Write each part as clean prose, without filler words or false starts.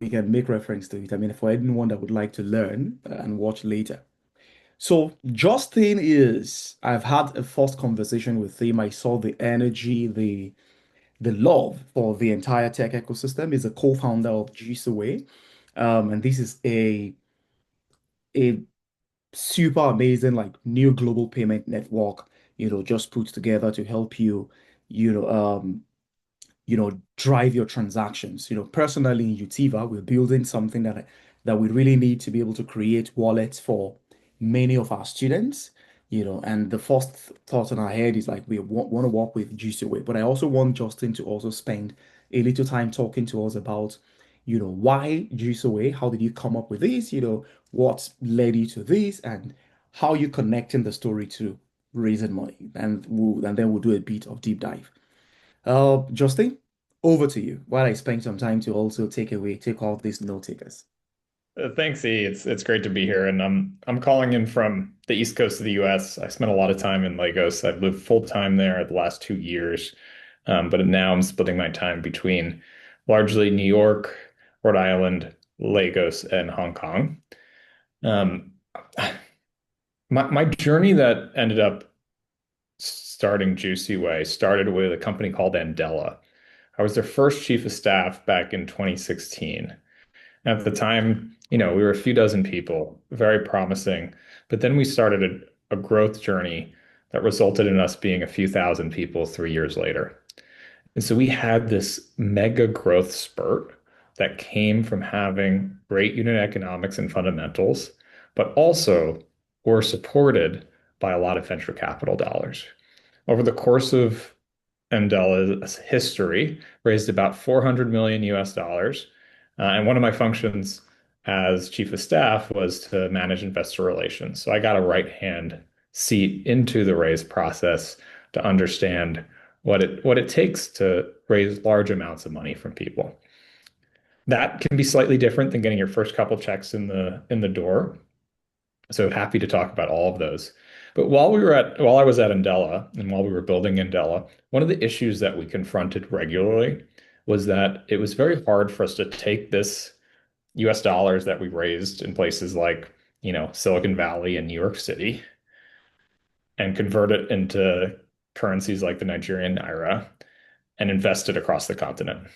we can make reference to it. I mean, for anyone that would like to learn and watch later. So Justin is, I've had a first conversation with him. I saw the energy, the love for the entire tech ecosystem. He's a co-founder of JuicyWay. And this is a super amazing like new global payment network, just put together to help you, you know, um, drive your transactions. Personally in Utiva, we're building something that we really need to be able to create wallets for many of our students. And the first thought in our head is like we want to work with JuicyWay, but I also want Justin to also spend a little time talking to us about, why JuicyWay, how did you come up with this, what led you to this, and how you connecting the story to raising money, and then we'll do a bit of deep dive. Justin, over to you. While I spend some time to also take all these note takers. Thanks, E. It's great to be here, and I'm calling in from the East Coast of the U.S. I spent a lot of time in Lagos. I've lived full time there the last 2 years, but now I'm splitting my time between largely New York, Rhode Island, Lagos, and Hong Kong. Um, my journey that ended up starting Juicy Way started with a company called Andela. I was their first chief of staff back in 2016. At the time, we were a few dozen people, very promising. But then we started a growth journey that resulted in us being a few thousand people 3 years later. And so we had this mega growth spurt that came from having great unit economics and fundamentals, but also were supported by a lot of venture capital dollars. Over the course of Andela's history, raised about 400 million US dollars. And one of my functions as chief of staff was to manage investor relations. So I got a right-hand seat into the raise process to understand what it takes to raise large amounts of money from people. That can be slightly different than getting your first couple checks in the door. So happy to talk about all of those. But while I was at Andela and while we were building Andela, one of the issues that we confronted regularly was that it was very hard for us to take this US dollars that we raised in places like, Silicon Valley and New York City and convert it into currencies like the Nigerian naira and invest it across the continent.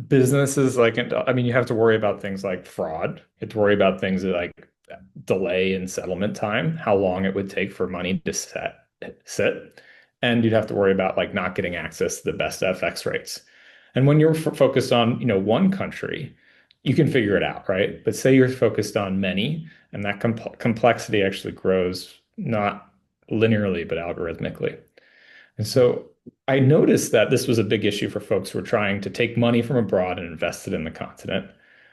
Businesses like, I mean, you have to worry about things like fraud. You have to worry about things like delay in settlement time, how long it would take for money to sit. And you'd have to worry about like not getting access to the best FX rates. And when you're focused on, one country, you can figure it out, right? But say you're focused on many, and that complexity actually grows not linearly, but algorithmically. And so I noticed that this was a big issue for folks who were trying to take money from abroad and invest it in the continent.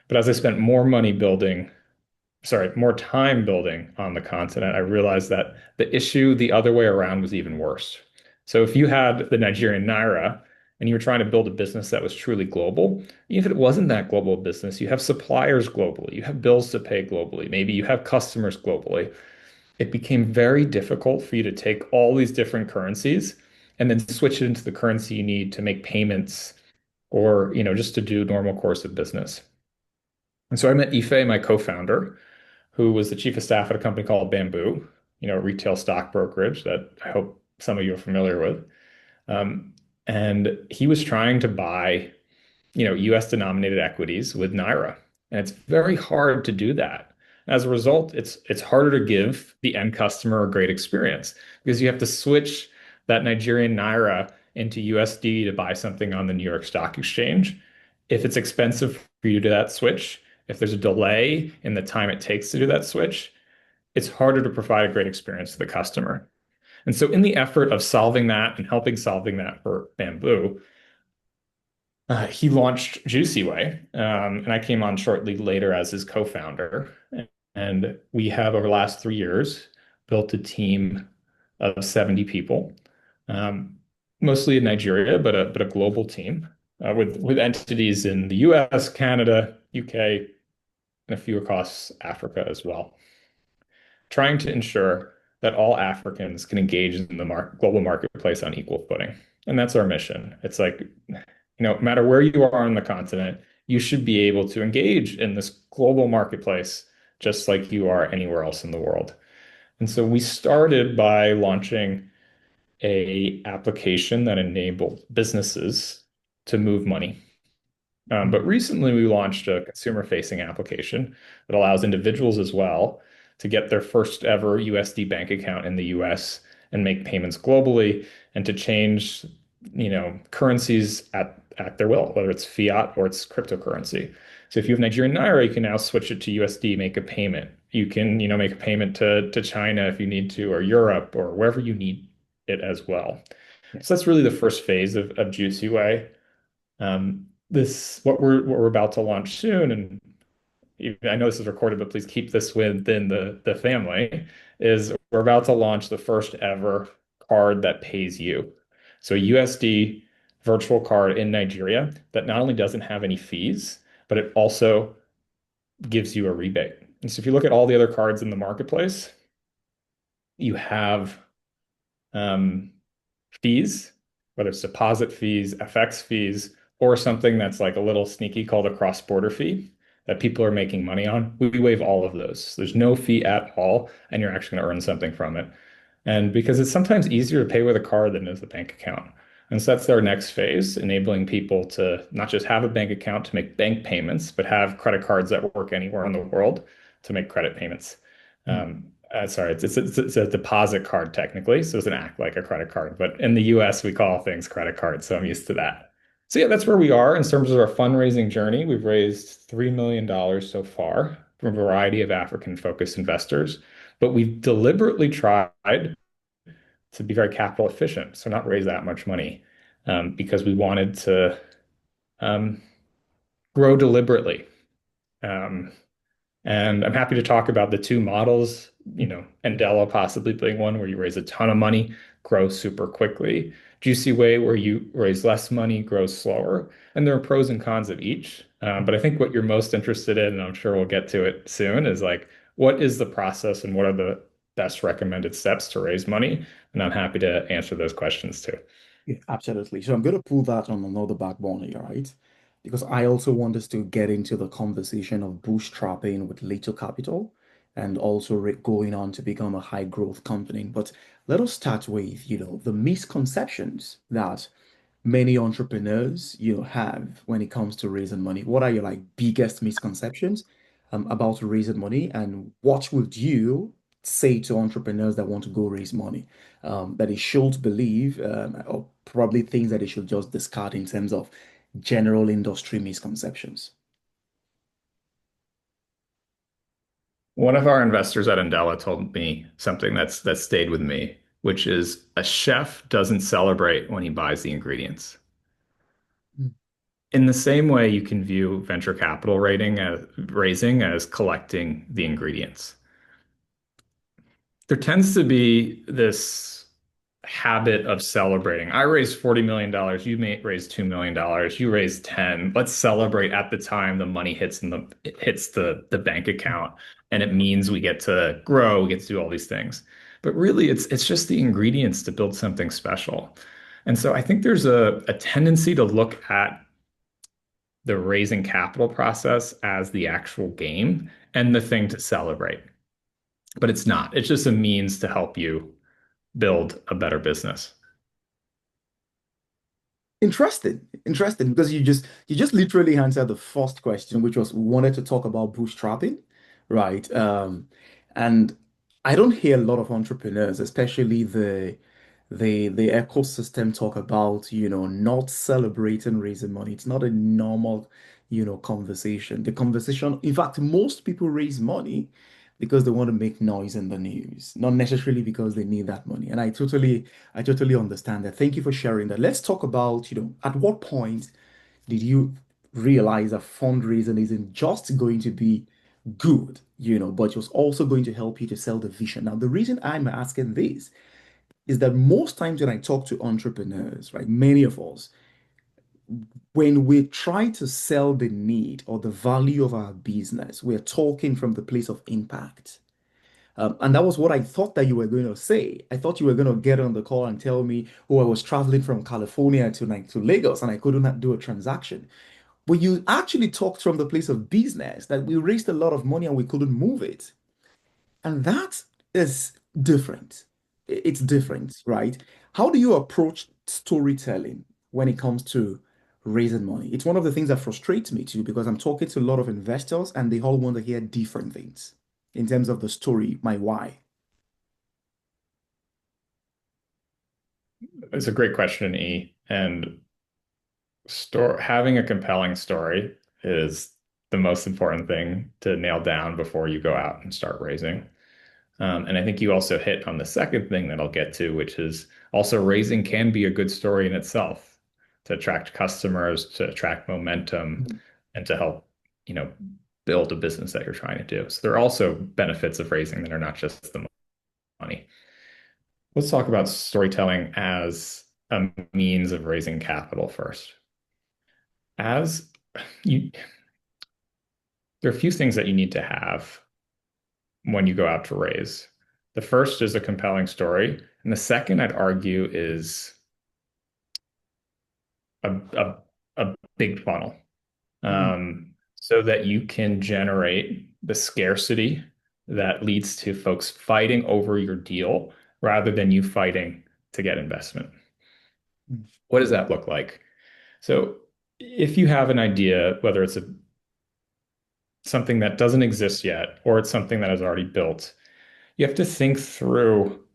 But as I spent more time building on the continent, I realized that the issue the other way around was even worse. So if you had the Nigerian naira and you were trying to build a business that was truly global, even if it wasn't that global business, you have suppliers globally, you have bills to pay globally, maybe you have customers globally. It became very difficult for you to take all these different currencies and then switch it into the currency you need to make payments or, just to do normal course of business. And so I met Ife, my co-founder, who was the chief of staff at a company called Bamboo, a retail stock brokerage that I hope some of you are familiar with. Um, and he was trying to buy, US denominated equities with Naira. And it's very hard to do that. As a result, it's harder to give the end customer a great experience because you have to switch that Nigerian Naira into USD to buy something on the New York Stock Exchange. If it's expensive for you to do that switch, if there's a delay in the time it takes to do that switch, it's harder to provide a great experience to the customer. And so in the effort of solving that and helping solving that for Bamboo, he launched JuicyWay, and I came on shortly later as his co-founder. And we have, over the last 3 years, built a team of 70 people, um, mostly in Nigeria, but a global team with entities in the US, Canada, UK, and a few across Africa as well, trying to ensure that all Africans can engage in the global marketplace on equal footing. And that's our mission. It's like No matter where you are on the continent, you should be able to engage in this global marketplace just like you are anywhere else in the world. And so we started by launching a application that enabled businesses to move money. But recently, we launched a consumer-facing application that allows individuals as well to get their first ever USD bank account in the US and make payments globally and to change, currencies at their will, whether it's fiat or it's cryptocurrency. So if you have Nigerian naira, you can now switch it to USD, make a payment. You can, make a payment to China if you need to, or Europe, or wherever you need it as well. Yeah. So that's really the first phase of JuicyWay. This what we're about to launch soon, and I know this is recorded, but please keep this within the family, is we're about to launch the first ever card that pays you. So a USD virtual card in Nigeria that not only doesn't have any fees, but it also gives you a rebate. And so if you look at all the other cards in the marketplace, you have um, fees, whether it's deposit fees, FX fees, or something that's like a little sneaky called a cross-border fee that people are making money on. We waive all of those. There's no fee at all, and you're actually going to earn something from it. And because it's sometimes easier to pay with a card than with a bank account. And so that's our next phase, enabling people to not just have a bank account to make bank payments, but have credit cards that work anywhere in the world to make credit payments. Mm. Sorry, it's a deposit card technically, so it doesn't act like a credit card. But in the US, we call things credit cards, so I'm used to that. So yeah, that's where we are in terms of our fundraising journey. We've raised $3 million so far from a variety of African-focused investors, but we've deliberately tried to be very capital efficient, so not raise that much money, because we wanted to um, grow deliberately. Um, and I'm happy to talk about the two models, Andela possibly being one where you raise a ton of money, grow super quickly. Juicy Way, where you raise less money, grows slower. And there are pros and cons of each. But I think what you're most interested in, and I'm sure we'll get to it soon, is like, what is the process and what are the best recommended steps to raise money? And I'm happy to answer those questions too. Yeah, absolutely. So I'm going to pull that on another back burner, right? Because I also want us to get into the conversation of bootstrapping with little capital and also going on to become a high growth company. But let us start with, the misconceptions that many entrepreneurs, have when it comes to raising money. What are your like biggest misconceptions about raising money, and what would you say to entrepreneurs that want to go raise money that they should believe, or probably things that they should just discard in terms of general industry misconceptions? One of our investors at Andela told me something that stayed with me, which is a chef doesn't celebrate when he buys the ingredients. Mm. In the same way, you can view venture capital raising as collecting the ingredients. There tends to be this habit of celebrating. I raised $40 million. You may raise $2 million. You raised 10. Let's celebrate at the time the money it hits the bank account. And it means we get to grow, we get to do all these things. But really it's just the ingredients to build something special. And so I think there's a tendency to look at the raising capital process as the actual game and the thing to celebrate. But it's not. It's just a means to help you build a better business. Interesting, because you just literally answered the first question, which was we wanted to talk about bootstrapping, right? And I don't hear a lot of entrepreneurs, especially the ecosystem, talk about, not celebrating raising money. It's not a normal, conversation. The conversation, in fact, most people raise money because they want to make noise in the news, not necessarily because they need that money. And I totally understand that. Thank you for sharing that. Let's talk about, at what point did you realize that fundraising isn't just going to be good, but it was also going to help you to sell the vision. Now, the reason I'm asking this is that most times when I talk to entrepreneurs, right, many of us, when we try to sell the need or the value of our business, we're talking from the place of impact. And that was what I thought that you were going to say. I thought you were going to get on the call and tell me, oh, I was traveling from California to Lagos and I could not do a transaction. But you actually talked from the place of business that we raised a lot of money and we couldn't move it. And that is different. It's different, right? How do you approach storytelling when it comes to raising money? It's one of the things that frustrates me too, because I'm talking to a lot of investors and they all want to hear different things in terms of the story, my why. It's a great question, E. And having a compelling story is the most important thing to nail down before you go out and start raising. And I think you also hit on the second thing that I'll get to, which is also raising can be a good story in itself to attract customers, to attract momentum, Mhm. and to help, you know, build a business that you're trying to do. So there are also benefits of raising that are not just the money. Let's talk about storytelling as a means of raising capital first. As you, there are a few things that you need to have when you go out to raise. The first is a compelling story, and the second, I'd argue, is a, a big funnel, Mhm. so that you can generate the scarcity that leads to folks fighting over your deal rather than you fighting to get investment. What does that look like? So, if you have an idea, whether it's something that doesn't exist yet or it's something that is already built, you have to think through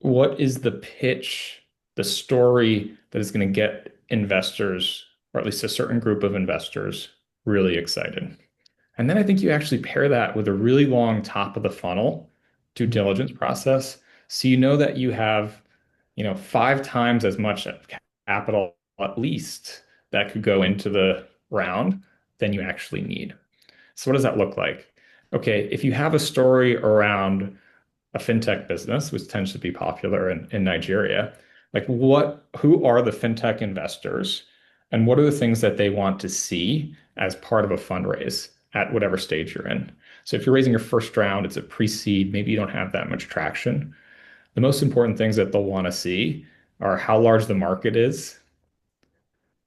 what is the pitch, the story that is going to get investors, or at least a certain group of investors, really excited. And then I think you actually pair that with a really long top of the funnel due Mhm. diligence process. So you know that you have, 5 times as much capital at least that could go into the round than you actually need. So what does that look like? Okay, if you have a story around a fintech business, which tends to be popular in Nigeria, like who are the fintech investors and what are the things that they want to see as part of a fundraise at whatever stage you're in? So if you're raising your first round, it's a pre-seed, maybe you don't have that much traction. The most important things that they'll want to see are how large the market is,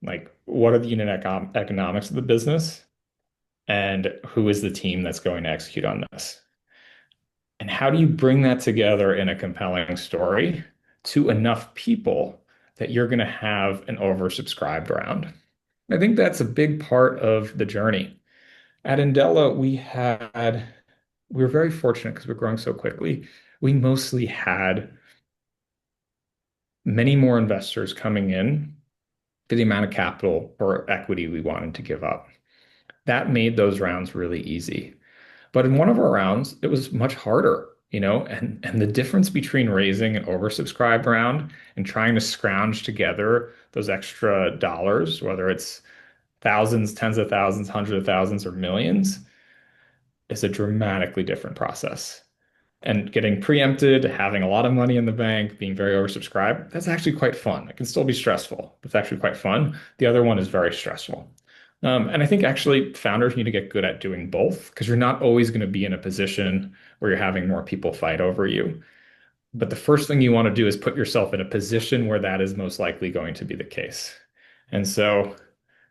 like what are the unit economics of the business, and who is the team that's going to execute on this. And how do you bring that together in a compelling story to enough people that you're going to have an oversubscribed round? I think that's a big part of the journey. At Indela, we were very fortunate because we're growing so quickly. We mostly had many more investors coming in for the amount of capital or equity we wanted to give up. That made those rounds really easy. But in one of our rounds, it was much harder, and the difference between raising an oversubscribed round and trying to scrounge together those extra dollars, whether it's thousands, tens of thousands, hundreds of thousands, or millions, is a dramatically different process. And getting preempted, having a lot of money in the bank, being very oversubscribed, that's actually quite fun. It can still be stressful, but it's actually quite fun. The other one is very stressful. And I think actually founders need to get good at doing both because you're not always going to be in a position where you're having more people fight over you. But the first thing you want to do is put yourself in a position where that is most likely going to be the case. And so,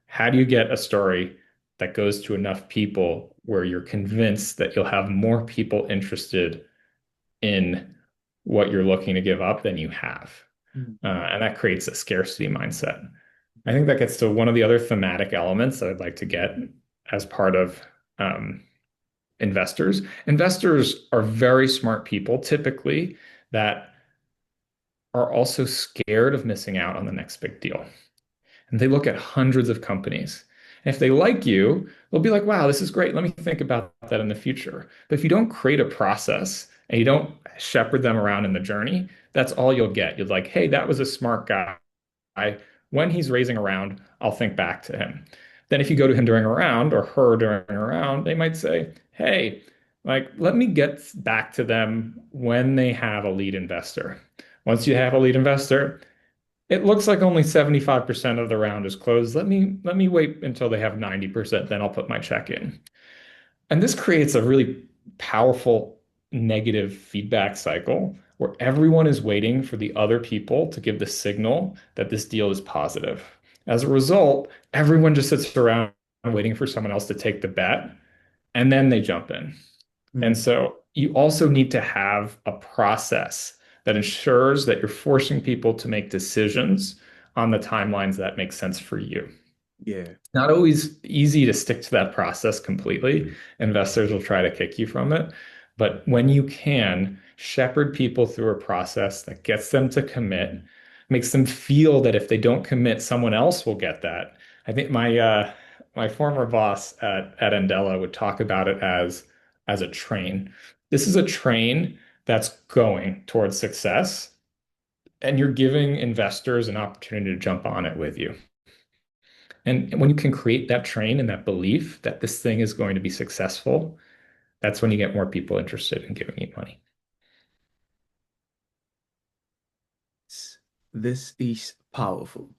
how do you get a story that goes to enough people where you're convinced that you'll have more people interested in what you're looking to give up than you have? Mhm. And that creates a scarcity mindset. I think that gets to one of the other thematic elements that I'd like to get as part of um, investors. Investors are very smart people, typically, that are also scared of missing out on the next big deal. And they look at hundreds of companies. And if they like you, they'll be like, wow, this is great. Let me think about that in the future. But if you don't create a process and you don't shepherd them around in the journey, that's all you'll get. You're like, hey, that was a smart guy. When he's raising a round, I'll think back to him. Then if you go to him during a round or her during a round, they might say, hey, like, let me get back to them when they have a lead investor. Once you have a lead investor, it looks like only 75% of the round is closed. Let me wait until they have 90%, then I'll put my check in. And this creates a really powerful negative feedback cycle where everyone is waiting for the other people to give the signal that this deal is positive. As a result, everyone just sits around waiting for someone else to take the bet, and then they jump in. And Mm. so you also need to have a process that ensures that you're forcing people to make decisions on the timelines that make sense for you. Yeah. Not always easy to stick to that process completely. Investors will try to kick you from it. But when you can shepherd people through a process that gets them to commit, makes them feel that if they don't commit, someone else will get that. I think my former boss at Andela would talk about it as a train. This is a train that's going towards success, and you're giving investors an opportunity to jump on it with you. And when you can create that train and that belief that this thing is going to be successful, that's when you get more people interested in giving you money. This is powerful.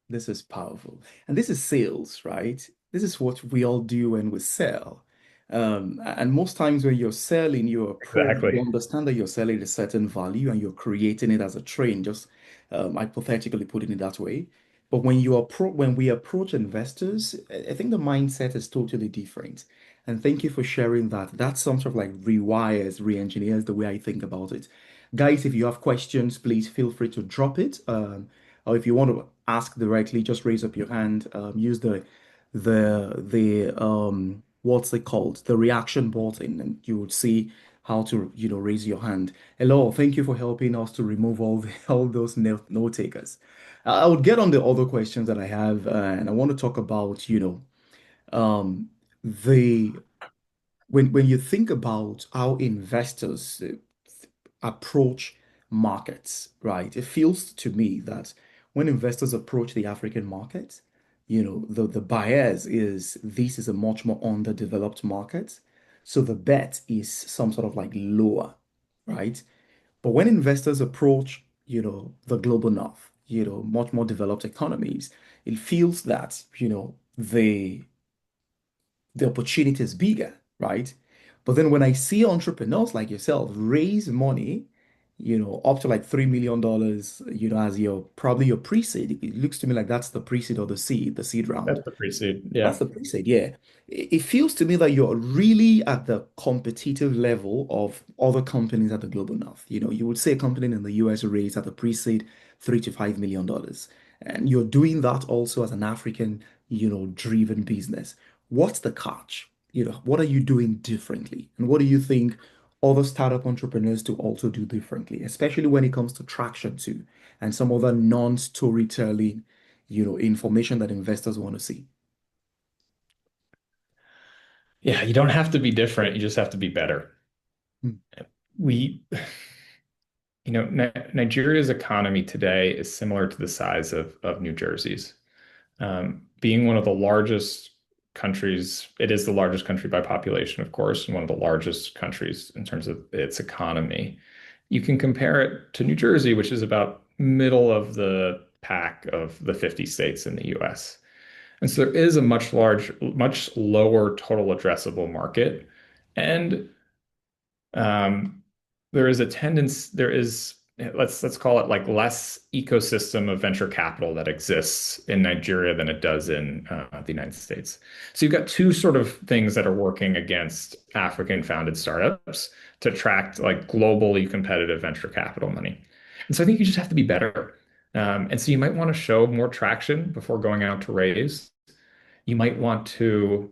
This is powerful. And this is sales, right? This is what we all do when we sell. And most times when you're selling, you Exactly. understand that you're selling a certain value and you're creating it as a train, just hypothetically putting it that way. But when we approach investors, I think the mindset is totally different. And thank you for sharing that. That sort of like rewires, re-engineers the way I think about it. Guys, if you have questions, please feel free to drop it. Or if you want to ask directly, just raise up your hand. Use the what's it called? The reaction button, and you would see how to, raise your hand. Hello, thank you for helping us to remove all those note takers. I would get on the other questions that I have, and I want to talk about, the when you think about how investors approach markets, right? It feels to me that when investors approach the African market, the bias is this is a much more underdeveloped market. So the bet is some sort of like lower, right? But when investors approach, the global north, much more developed economies, it feels that, the opportunity is bigger, right? But then when I see entrepreneurs like yourself raise money, up to like $3 million, as probably your pre-seed, it looks to me like that's the pre-seed or the seed round. That's the pre-seed. That's Yeah. the pre-seed, yeah. It feels to me that you're really at the competitive level of other companies at the global north. You would say a company in the US raised at the pre-seed $3 to $5 million. And you're doing that also as an African, driven business. What's the catch? What are you doing differently? And what do you think other startup entrepreneurs do also do differently, especially when it comes to traction too, and some other non-storytelling, information that investors want to see? Yeah, you don't have to be different. You just have to be better. Mm. We, Nigeria's economy today is similar to the size of New Jersey's. Being one of the largest countries, it is the largest country by population, of course, and one of the largest countries in terms of its economy. You can compare it to New Jersey, which is about middle of the pack of the 50 states in the US. And so there is a much lower total addressable market. And um, there is a tendency, let's call it like less ecosystem of venture capital that exists in Nigeria than it does in the United States. So you've got two sort of things that are working against African founded startups to attract like globally competitive venture capital money. And so I think you just have to be better. And so you might want to show more traction before going out to raise. You might want to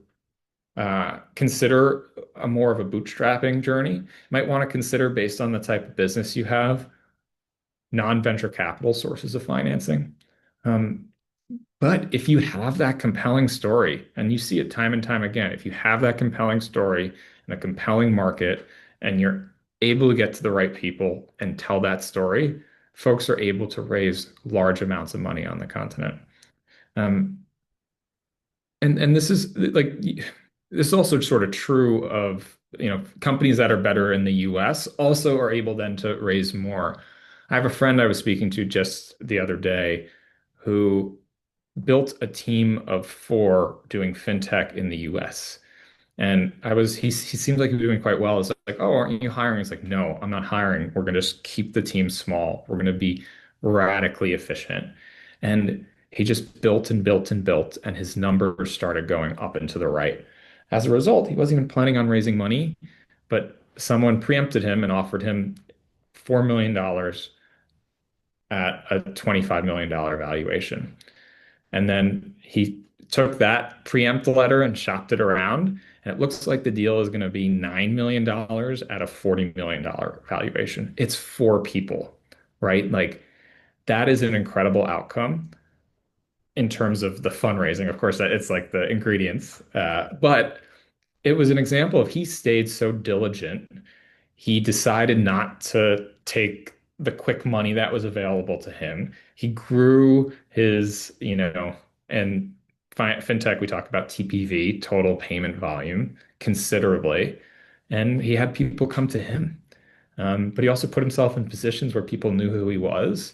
consider a more of a bootstrapping journey. You might want to consider, based on the type of business you have, non-venture capital sources of financing. Um, but if you have that compelling story, and you see it time and time again, if you have that compelling story and a compelling market, and you're able to get to the right people and tell that story, folks are able to raise large amounts of money on the continent. Um, and this is like this is also sort of true of companies that are better in the US also are able then to raise more. I have a friend I was speaking to just the other day who built a team of four doing fintech in the US. And he seems like he was doing quite well. It's like, oh, aren't you hiring? It's like, no, I'm not hiring. We're going to just keep the team small. We're going to be radically efficient. And he just built and built and built, and his numbers started going up and to the right. As a result, he wasn't even planning on raising money, but someone preempted him and offered him $4 million at a $25 million valuation. And then he took that preempt letter and shopped it around. And it looks like the deal is going to be $9 million at a $40 million valuation. It's four people, right? Like that is an incredible outcome in terms of the fundraising. Of course, that it's like the ingredients. But it was an example of he stayed so diligent. He decided not to take the quick money that was available to him. He grew his, and fintech, we talk about TPV, total payment volume, considerably. And he had people come to him. But he also put himself in positions where people knew who he was,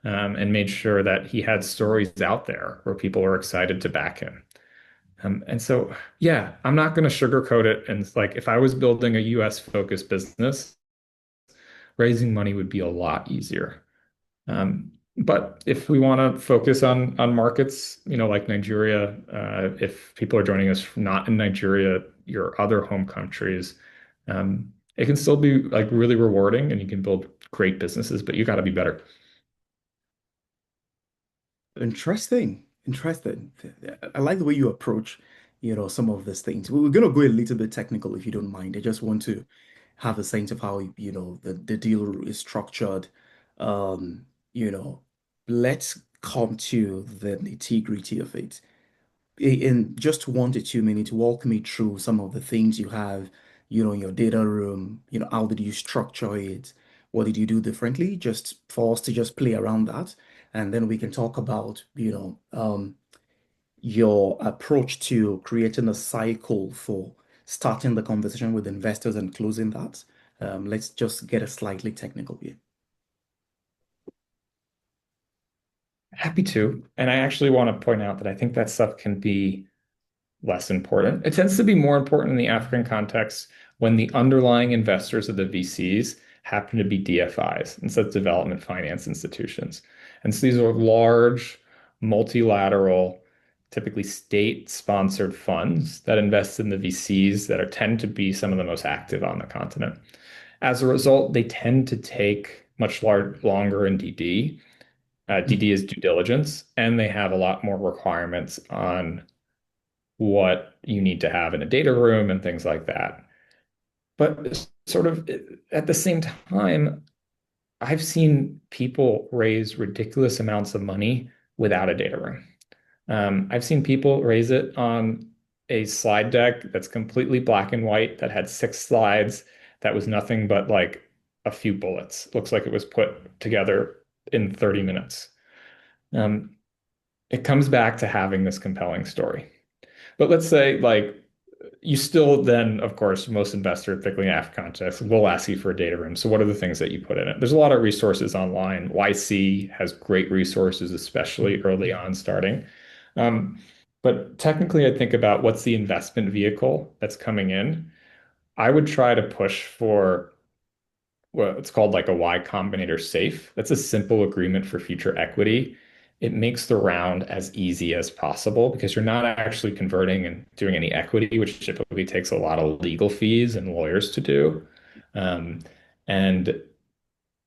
and made sure that he had stories out there where people were excited to back him. And so, yeah, I'm not going to sugarcoat it. And it's like, if I was building a US focused business, raising money would be a lot easier. But if we want to focus on markets, like Nigeria, if people are joining us not in Nigeria, your other home countries, it can still be like really rewarding and you can build great businesses, but you got to be better. Interesting. Interesting. I like the way you approach, some of these things. We're going to go a little bit technical if you don't mind. I just want to have a sense of how, the deal is structured. Um, you know, let's come to the nitty-gritty of it. In just 1 to 2 minutes, walk me through some of the things you have, in your data room. How did you structure it? What did you do differently? Just for us to just play around that. And then we can talk about, your approach to creating a cycle for starting the conversation with investors and closing that. Let's just get a slightly technical view. Happy to. And I actually want to point out that I think that stuff can be less important. It tends to be more important in the African context when the underlying investors of the VCs happen to be DFIs, instead of development finance institutions. And so these are large, multilateral, typically state-sponsored funds that invest in the VCs that tend to be some of the most active on the continent. As a result, they tend to take longer in DD. DD is due diligence, and they have a lot more requirements on what you need to have in a data room and things like that. But sort of at the same time, I've seen people raise ridiculous amounts of money without a data room. I've seen people raise it on a slide deck that's completely black and white that had 6 slides that was nothing but like a few bullets. Looks like it was put together in 30 minutes. Um, it comes back to having this compelling story. But let's say like you still then, of course, most investors, particularly in African context, will ask you for a data room. So what are the things that you put in it? There's a lot of resources online. YC has great resources, especially early on starting. Um, but technically, I think about what's the investment vehicle that's coming in. I would try to push for what it's called like a Y Combinator safe. That's a simple agreement for future equity. It makes the round as easy as possible because you're not actually converting and doing any equity, which typically takes a lot of legal fees and lawyers to do. Um, and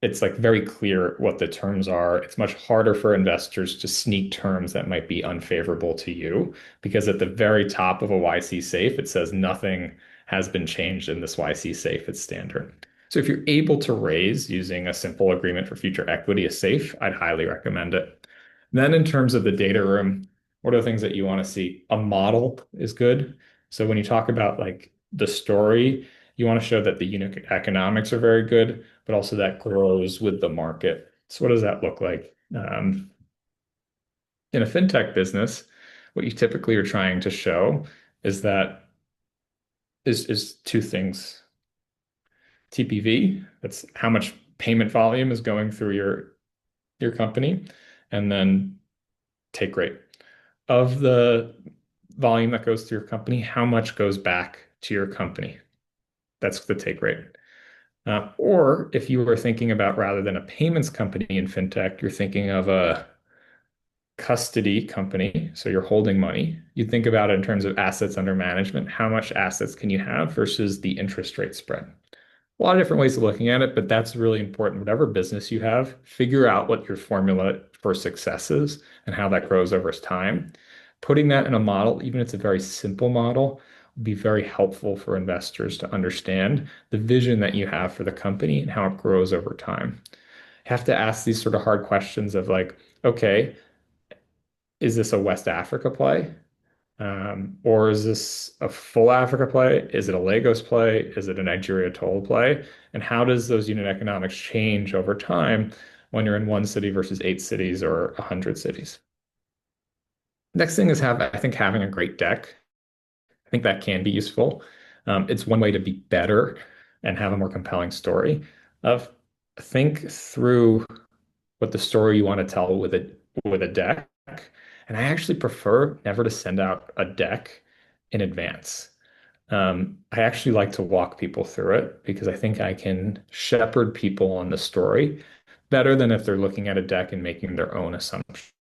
it's like very clear what the terms are. It's much harder for investors to sneak terms that might be unfavorable to you because at the very top of a YC safe, it says nothing has been changed in this YC safe. It's standard. So if you're able to raise using a simple agreement for future equity, a safe, I'd highly recommend it. Then in terms of the data room, what are the things that you want to see? A model is good. So when you talk about like the story, you want to show that the unit economics are very good, but also that grows with the market. So what does that look like? In a fintech business, what you typically are trying to show is that is two things. TPV, that's how much payment volume is going through your company, and then take rate. Of the volume that goes through your company, how much goes back to your company. That's the take rate. Or if you were thinking about rather than a payments company in fintech, you're thinking of a custody company. So you're holding money. You think about it in terms of assets under management. How much assets can you have versus the interest rate spread? A lot of different ways of looking at it, but that's really important. Whatever business you have, figure out what your formula for success is and how that grows over time. Putting that in a model, even if it's a very simple model, will be very helpful for investors to understand the vision that you have for the company and how it grows over time. You have to ask these sort of hard questions of like, okay, is this a West Africa play? Or is this a full Africa play? Is it a Lagos play? Is it a Nigeria toll play? And how does those unit economics change over time when you're in one city versus 8 cities or 100 cities? Next thing is I think having a great deck. I think that can be useful. It's one way to be better and have a more compelling story. Of think through what the story you want to tell with a deck. And I actually prefer never to send out a deck in advance. I actually like to walk people through it because I think I can shepherd people on the story better than if they're looking at a deck and making their own assumptions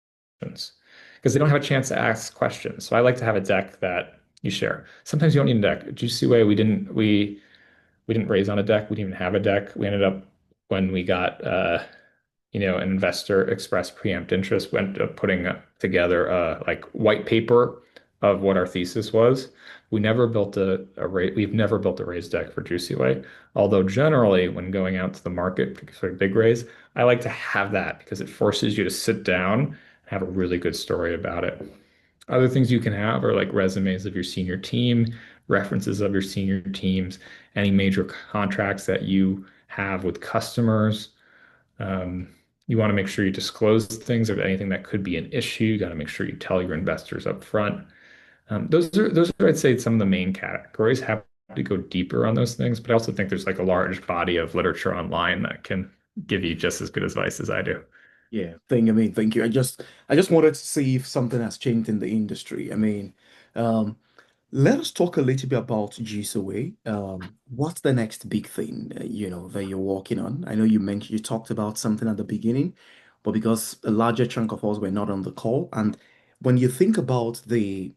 because they don't have a chance to ask questions. So I like to have a deck that you share. Sometimes you don't need a deck. JuicyWay, we didn't raise on a deck. We didn't even have a deck. We ended up when we got an investor expressed preempt interest, went putting together like white paper of what our thesis was. We've never built a raise deck for JuicyWay. Although generally, when going out to the market, for a big raise, I like to have that because it forces you to sit down and have a really good story about it. Other things you can have are like resumes of your senior team, references of your senior teams, any major contracts that you have with customers. Um, you want to make sure you disclose things or anything that could be an issue. You got to make sure you tell your investors up front. Those are, I'd say, some of the main categories. Have to go deeper on those things, but I also think there's like a large body of literature online that can give you just as good advice as I do. Yeah, thank you. I just wanted to see if something has changed in the industry. Um, let us talk a little bit about JuicyWay. What's the next big thing, that you're working on? I know you talked about something at the beginning, but because a larger chunk of us were not on the call, and when you think about the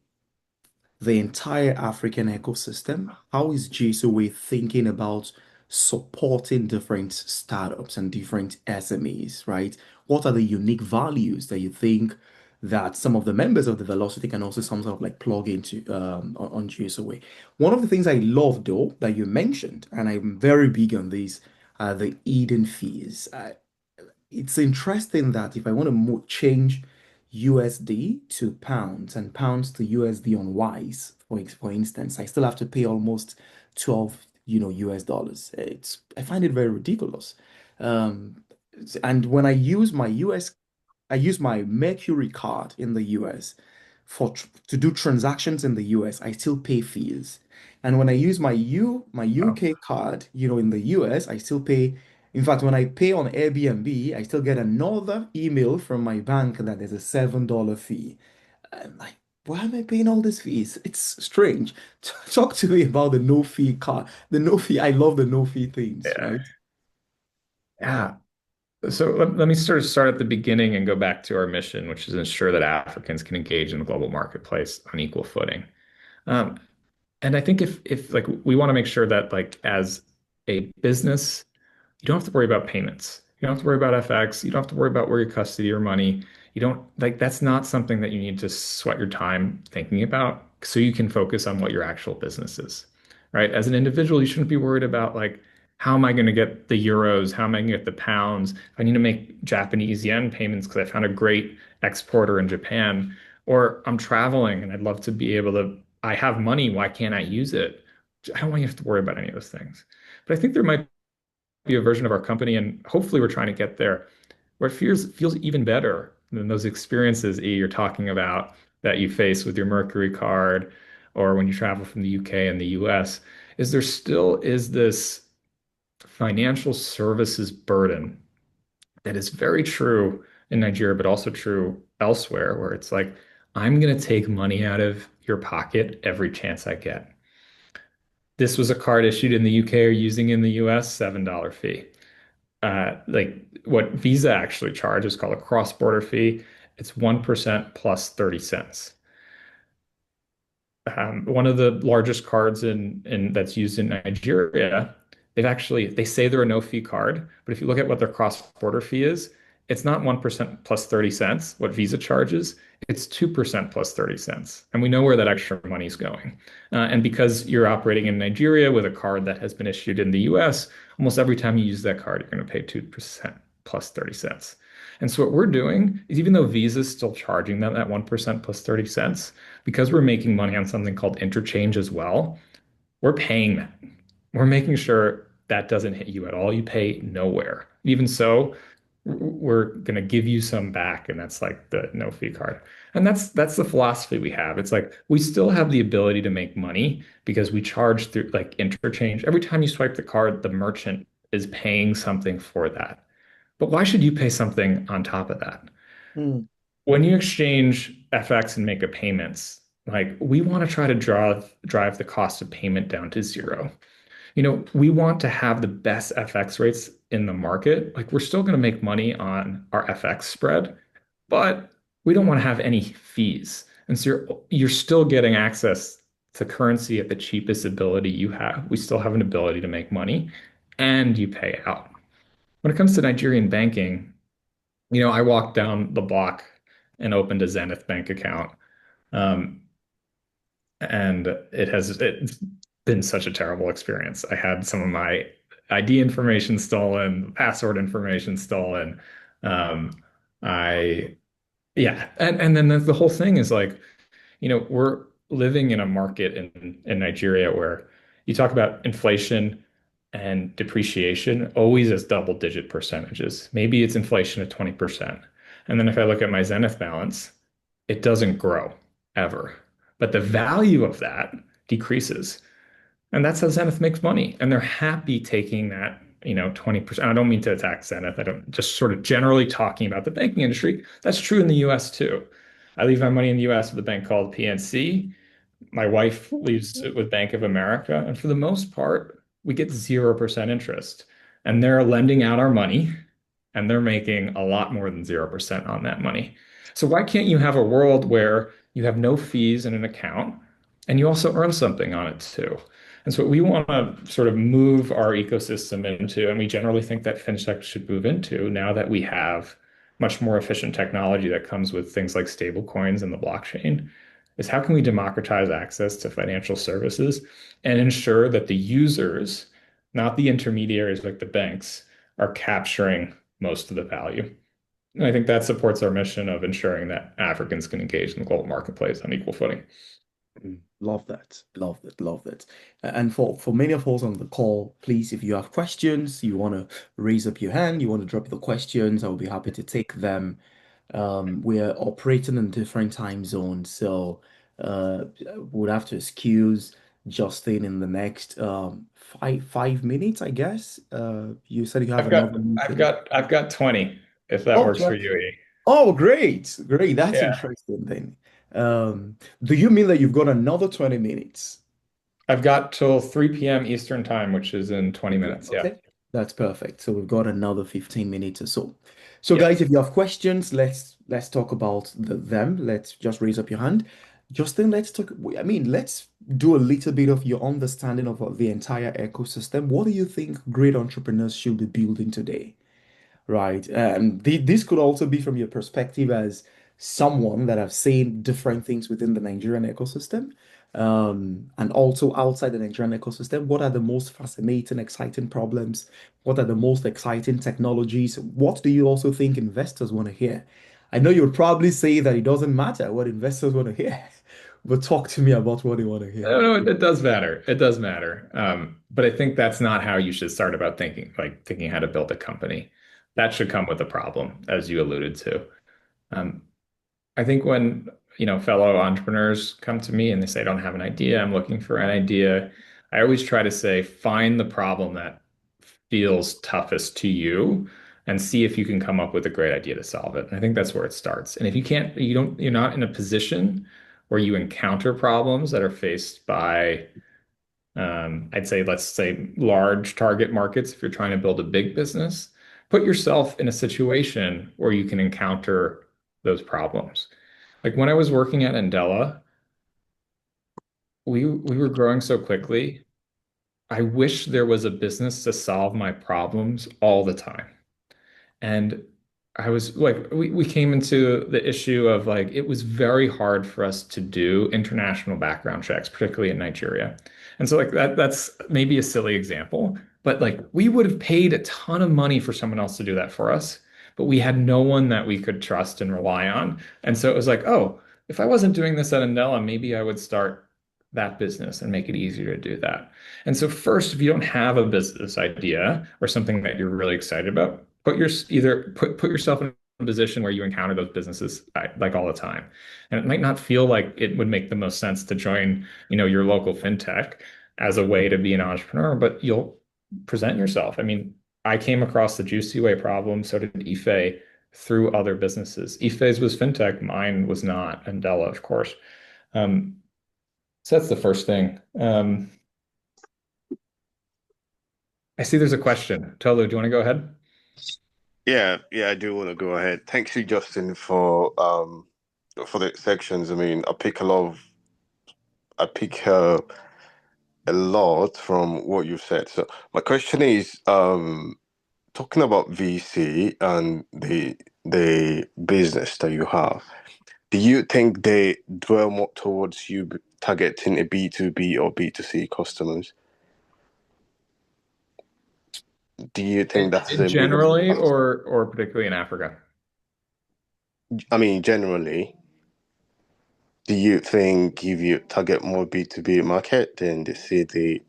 entire African ecosystem, how is JuicyWay thinking about supporting different startups and different SMEs, right? What are the unique values that you think that some of the members of the Velocity can also some sort of like plug into on JuicyWay? One of the things I love though that you mentioned, and I'm very big on these, are the hidden fees. It's interesting that if I want to change USD to pounds and pounds to USD on Wise, for instance, I still have to pay almost 12, US dollars. I find it very ridiculous. Um, and when I use my Mercury card in the US to do transactions in the US, I still pay fees. And when I use my Oh, UK card, in the US, I still pay. In fact, when I pay on Airbnb, I still get another email from my bank that there's a $7 fee. I'm like, why am I paying all these fees? It's strange. Talk to me about the no fee card. The no fee, I love the no fee things, yeah. right? Yeah. So let me sort of start at the beginning and go back to our mission, which is ensure that Africans can engage in the global marketplace on equal footing. Um, and I think if like we want to make sure that like as a business, you don't have to worry about payments. You don't have to worry about FX. You don't have to worry about where you custody your money. You don't like that's not something that you need to sweat your time thinking about so you can focus on what your actual business is. Right? As an individual, you shouldn't be worried about like how am I going to get the euros? How am I going to get the pounds? If I need to make Japanese yen payments because I found a great exporter in Japan, or I'm traveling and I'd love to be able to, I have money, why can't I use it? I don't want you to have to worry about any of those things. But I think there might be a version of our company, and hopefully we're trying to get there, where it feels even better than those experiences you're talking about that you face with your Mercury card or when you travel from the UK and the US, is there still is this financial services burden that is very true in Nigeria, but also true elsewhere, where it's like, I'm going to take money out of your pocket every chance I get. This was a card issued in the UK or using in the US, $7 fee. Like what Visa actually charges called a cross-border fee. It's 1% plus 30 cents. One of the largest cards in that's used in Nigeria, they say they're a no fee card, but if you look at what their cross-border fee is, it's not 1% plus 30 cents, what Visa charges, it's 2% plus 30 cents. And we know where that extra money is going. And because you're operating in Nigeria with a card that has been issued in the US, almost every time you use that card, you're going to pay 2% plus 30 cents. And so what we're doing is even though Visa is still charging them at 1% plus 30 cents, because we're making money on something called interchange as well, we're paying that. We're making sure that doesn't hit you at all. You pay nowhere. Even so, we're going to give you some back, and that's like the no fee card. And that's the philosophy we have. It's like we still have the ability to make money because we charge through like interchange. Every time you swipe the card, the merchant is paying something for that. But why should you pay something on top of that? Mm, When you exchange FX and make a payments, like we want to try to drive the cost of payment down to zero. We want to have the best FX rates in the market. Like we're still going to make money on our FX spread, but we don't want to have any fees. And so you're still getting access to currency at the cheapest ability you have. We still have an ability to make money and you pay out. When it comes to Nigerian banking, I walked down the block and opened a Zenith bank account. Um, and it's been such a terrible experience. I had some of my ID information stolen, password information stolen. Um, I yeah, and then the whole thing is like, we're living in a market in Nigeria where you talk about inflation and depreciation always as double-digit percentages. Maybe it's inflation at 20%. And then if I look at my Zenith balance, it doesn't grow ever. But the value of that decreases. And that's how Zenith makes money. And they're happy taking that, 20%. I don't mean to attack Zenith. I don't just sort of generally talking about the banking industry. That's true in the US too. I leave my money in the US with a bank called PNC. My wife leaves it with Bank of America. And for the most part, we get 0% interest. And they're lending out our money and they're making a lot more than 0% on that money. So why can't you have a world where you have no fees in an account and you also earn something on it too? And so what we want to sort of move our ecosystem into, and we generally think that fintech should move into now that we have much more efficient technology that comes with things like stable coins and the blockchain, is how can we democratize access to financial services and ensure that the users, not the intermediaries like the banks, are capturing most of the value. And I think that supports our mission of ensuring that Africans can engage in the global marketplace on equal footing. love that. Love that. Love that. And for many of us on the call, please, if you have questions, you want to raise up your hand, you want to drop the questions, I'll be happy to take them. We're operating in different time zones, so we'll have to excuse Justin in the next 5 minutes, I guess. You said you have I've got another I've meeting. got I've got 20 if that Oh, works for you, E. oh, great. Great. That's Yeah. interesting then. Do you mean that you've got another 20 minutes? I've got till 3 p.m. Eastern time, which is in 20 Yeah, minutes. Yeah. okay. That's perfect. So we've got another 15 minutes or so. So Yeah. guys, if you have questions, let's talk about them. Let's just raise up your hand. Justin, let's talk. I mean, let's do a little bit of your understanding of the entire ecosystem. What do you think great entrepreneurs should be building today? Right. And this could also be from your perspective as someone that have seen different things within the Nigerian ecosystem, and also outside the Nigerian ecosystem. What are the most fascinating, exciting problems? What are the most exciting technologies? What do you also think investors want to hear? I know you would probably say that it doesn't matter what investors want to hear, but talk to me about what they want to hear. No, no, it does matter. It does matter. But I think that's not how you should start about thinking how to build a company. That should come with a problem, as you alluded to. Um, I think when, fellow entrepreneurs come to me and they say, I don't have an idea, I'm looking for an idea, I always try to say, find the problem that feels toughest to you and see if you can come up with a great idea to solve it. And I think that's where it starts. And if you can't, you're not in a position where you encounter problems that are faced by I'd say, let's say large target markets, if you're trying to build a big business, put yourself in a situation where you can encounter those problems. Like when I was working at Andela, we were growing so quickly. I wish there was a business to solve my problems all the time. And I was like, we came into the issue of like, it was very hard for us to do international background checks, particularly in Nigeria. And so, like, that's maybe a silly example, but like, we would have paid a ton of money for someone else to do that for us, but we had no one that we could trust and rely on. And so it was like, oh, if I wasn't doing this at Andela, maybe I would start that business and make it easier to do that. And so first, if you don't have a business idea or something that you're really excited about, put yourself in a position where you encounter those businesses like all the time. And it might not feel like it would make the most sense to join, your local fintech as a way to be an entrepreneur, but you'll present yourself. I mean, I came across the JuicyWay problem, so did Ife through other businesses. Ife's was fintech, mine was not, and Della, of course. Um, so that's the first thing. I see there's a question. Tolu, do you want to go ahead? Yeah, yeah, I do want to go ahead. Thanks you, Justin, for the sections. I mean, I pick a lot from what you said. So my question is, talking about VC and the business that you have, do you think they dwell more towards targeting a B2B or B2C customers? Do you think that's a major Generally, factor? or particularly in Africa? I mean, generally. Do you think if you target more B2B market, then they see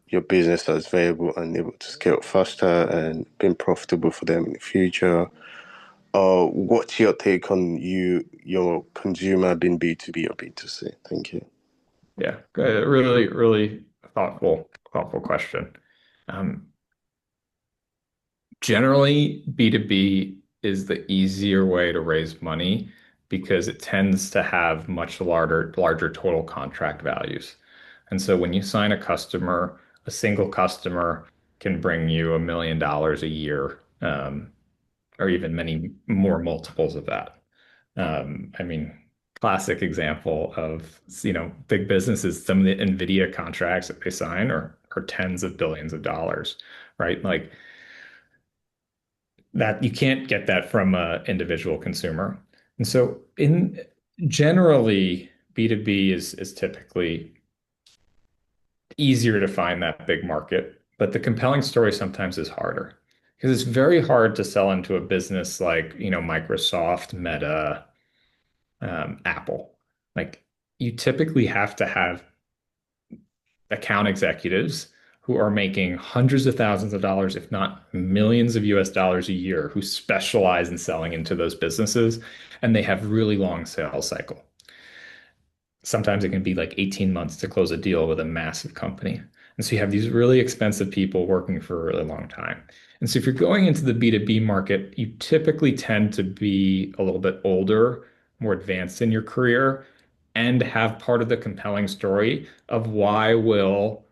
your business as viable and able to scale faster and being profitable for them in the future? What's your take on your consumer being B2B or B2C? Thank you. Yeah, good. Really, really thoughtful question. Um, Generally, B2B is the easier way to raise money because it tends to have much larger total contract values. And so when you sign a customer, a single customer can bring you $1 million a year, or even many more multiples of that. I mean, classic example of, big businesses, some of the Nvidia contracts that they sign are tens of billions of dollars, right? Like that you can't get that from an individual consumer. And so in generally B2B is typically easier to find that big market, but the compelling story sometimes is harder because it's very hard to sell into a business like, Microsoft, Meta, Apple. Like you typically have to have account executives who are making hundreds of thousands of dollars, if not millions of US dollars a year, who specialize in selling into those businesses, and they have really long sales cycle. Sometimes it can be like 18 months to close a deal with a massive company. And so you have these really expensive people working for a really long time. And so if you're going into the B2B market, you typically tend to be a little bit older, more advanced in your career, and have part of the compelling story of why will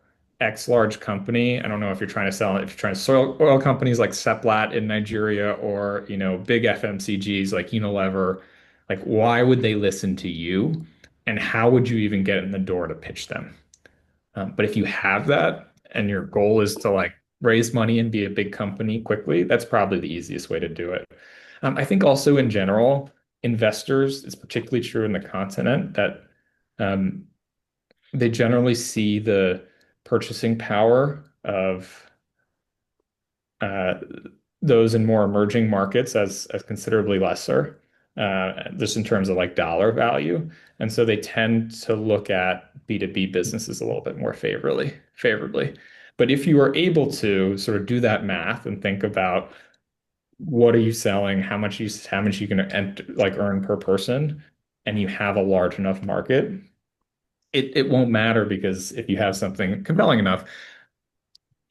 X large company, I don't know if you're trying to sell it, if you're trying to sell oil companies like Seplat in Nigeria or, big FMCGs like Unilever, like why would they listen to you? And how would you even get in the door to pitch them? But if you have that and your goal is to like raise money and be a big company quickly, that's probably the easiest way to do it. I think also in general, investors, it's particularly true in the continent that um, they generally see the purchasing power of uh, those in more emerging markets as considerably lesser, just in terms of like dollar value. And so they tend to look at B2B businesses a little bit more favorably. But if you are able to sort of do that math and think about what are you selling, how much you can like earn per person, and you have a large enough market, it won't matter because if you have something compelling enough,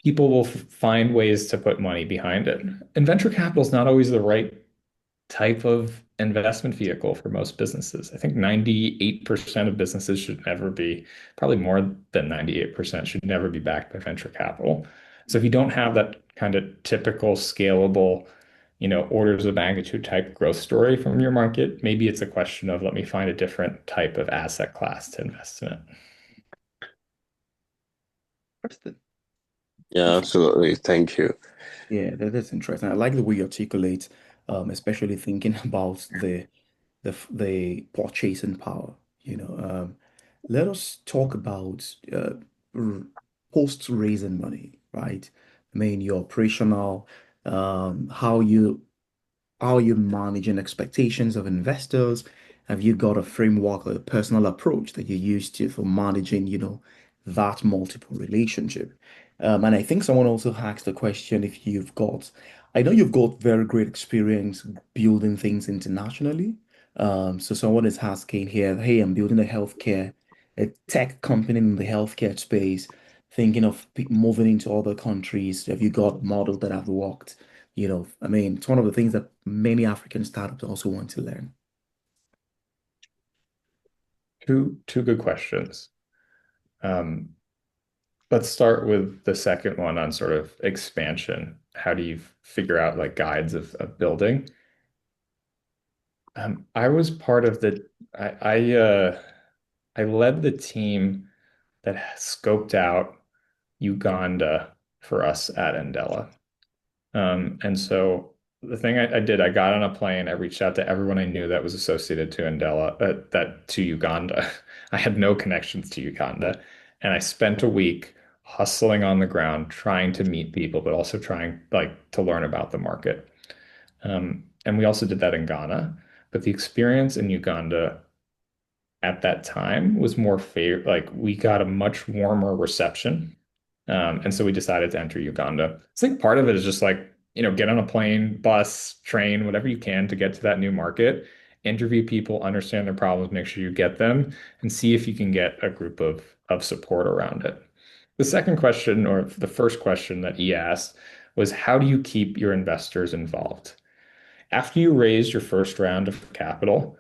people will find ways to put money behind it. And venture capital is not always the right type of investment vehicle for most businesses. I think 98% of businesses should never be, probably more than 98% should never be backed by venture capital. So if you don't have that kind of typical scalable, orders of magnitude type growth story from your market, maybe it's a question of let me find a different type of asset class to invest in it. Interesting. Yeah, absolutely. Thank you. Yeah, that's interesting. I like the way you articulate, especially thinking about the purchasing power. Let us talk about r- post raising money, right? I mean, your operational, how are you managing expectations of investors? Have you got a framework or a personal approach that you use to for managing, that multiple relationship? And I think someone also asked the question if I know you've got very great experience building things internationally. So someone is asking here, hey, I'm building a tech company in the healthcare space, thinking of moving into other countries. Have you got models that have worked? I mean, it's one of the things that many African startups also want to learn. Two good questions. Um, let's start with the second one on sort of expansion. How do you figure out like guides of building? I was part of I led the team that scoped out Uganda for us at Andela. And so the thing I did, I got on a plane, I reached out to everyone I knew that was associated to Andela, that to Uganda. I had no connections to Uganda, and I spent a week hustling on the ground, trying to meet people, but also trying like to learn about the market. And we also did that in Ghana, but the experience in Uganda at that time was more fair. Like we got a much warmer reception. And so we decided to enter Uganda. I think part of it is just like, get on a plane, bus, train, whatever you can to get to that new market, interview people, understand their problems, make sure you get them, and see if you can get a group of support around it. The second question, or the first question that he asked, was how do you keep your investors involved? After you raise your first round of capital,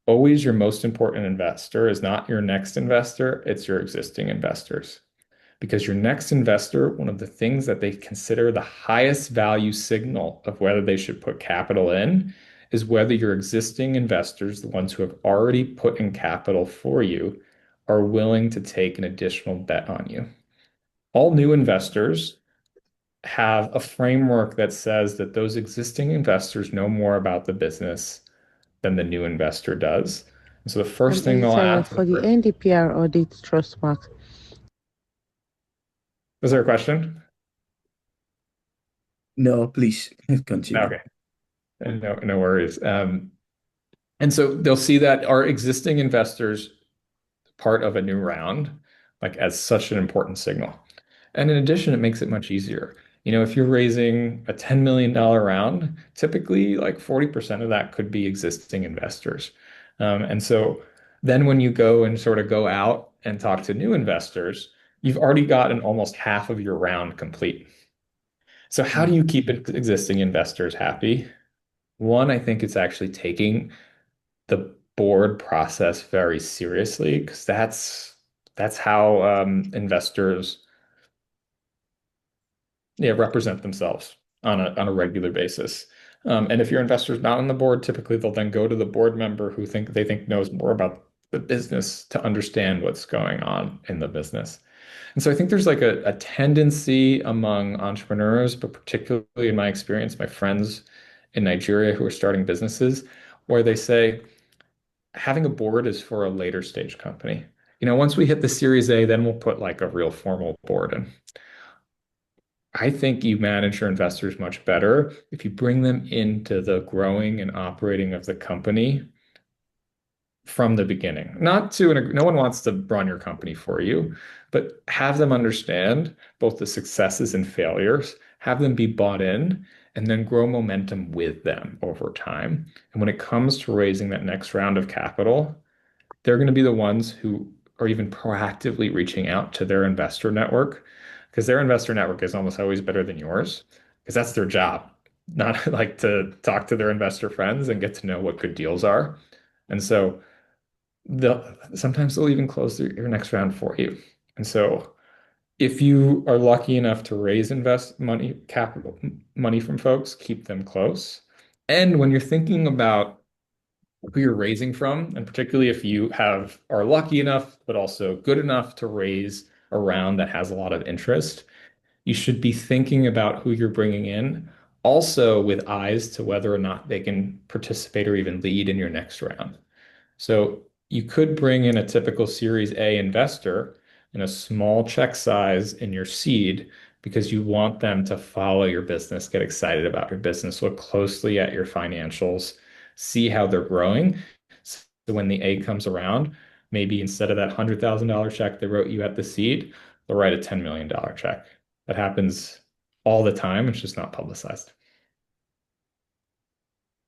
always your most important investor is not your next investor, it's your existing investors. Because your next investor, one of the things that they consider the highest value signal of whether they should put capital in is whether your existing investors, the ones who have already put in capital for you, are willing to take an additional bet on you. All new investors have a framework that says that those existing investors know more about the business than the new investor does. And so the first thing they'll Sorry, ask, the for the first, NDPR audit trust marks. was there a question? No, please No, continue. okay. No worries. And so they'll see that our existing investors part of a new round, like as such an important signal. And in addition, it makes it much easier. If you're raising a $10 million round, typically like 40% of that could be existing investors. And so then when you go and sort of go out and talk to new investors, you've already gotten almost half of your round complete. So how do you keep existing investors happy? One, I think it's actually taking the board process very seriously because that's how investors, yeah, represent themselves on a regular basis. And if your investor's not on the board, typically they'll then go to the board member who they think knows more about the business to understand what's going on in the business. And so I think there's like a tendency among entrepreneurs, but particularly in my experience, my friends in Nigeria who are starting businesses, where they say having a board is for a later stage company. Once we hit the Series A, then we'll put like a real formal board in. I think you manage your investors much better if you bring them into the growing and operating of the company from the beginning. No one wants to run your company for you, but have them understand both the successes and failures, have them be bought in, and then grow momentum with them over time. And when it comes to raising that next round of capital, they're going to be the ones who are even proactively reaching out to their investor network because their investor network is almost always better than yours because that's their job. not like to talk to their investor friends and get to know what good deals are. And so sometimes they'll even close your next round for you. And so if you are lucky enough to raise invest money, capital money from folks, keep them close. And when you're thinking about who you're raising from, and particularly if you are lucky enough, but also good enough to raise a round that has a lot of interest, you should be thinking about who you're bringing in, also with eyes to whether or not they can participate or even lead in your next round. So you could bring in a typical Series A investor in a small check size in your seed because you want them to follow your business, get excited about your business, look closely at your financials, see how they're growing. So when the A comes around, maybe instead of that $100,000 check they wrote you at the seed, they'll write a $10 million check. That happens all the time. It's just not publicized.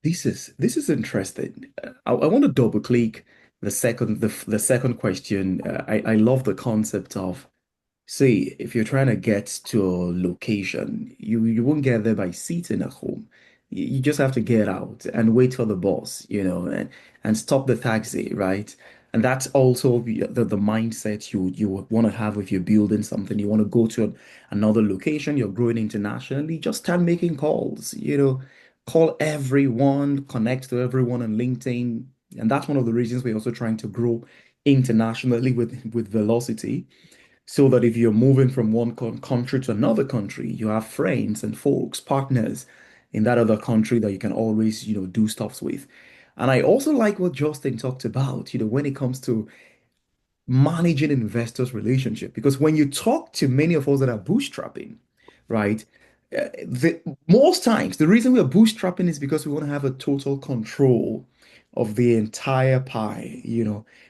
This is interesting. I want to double click the second question. I love the concept of, see, if you're trying to get to a location, you won't get there by sitting at home. You just have to get out and wait for the bus, and stop the taxi, right? And that's also the mindset you want to have if you're building something. You want to go to another location, you're growing internationally, just start making calls, call everyone, connect to everyone on LinkedIn. And that's one of the reasons we're also trying to grow internationally with velocity, so that if you're moving from one country to another country, you have friends and folks, partners in that other country that you can always, do stuffs with. And I also like what Justin talked about, when it comes to managing investors' relationship. Because when you talk to many of us that are bootstrapping, right, most times the reason we are bootstrapping is because we want to have a total control of the entire pie,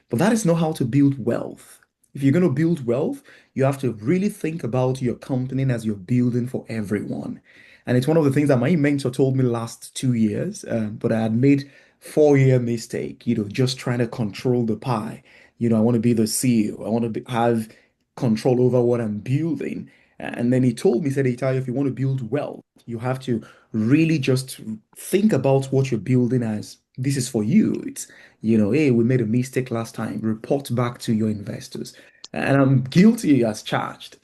But that is not how to build wealth. If you're going to build wealth, you have to really think about your company as you're building for everyone. And it's one of the things that my mentor told me last 2 years, but I had made 4 year mistake, just trying to control the pie. I want to be the CEO. I want to have control over what I'm building. And then he told me, he said, Italia, if you want to build wealth, you have to really just think about what you're building as this is for you. It's, hey, we made a mistake last time. Report back to your investors. And I'm guilty as charged.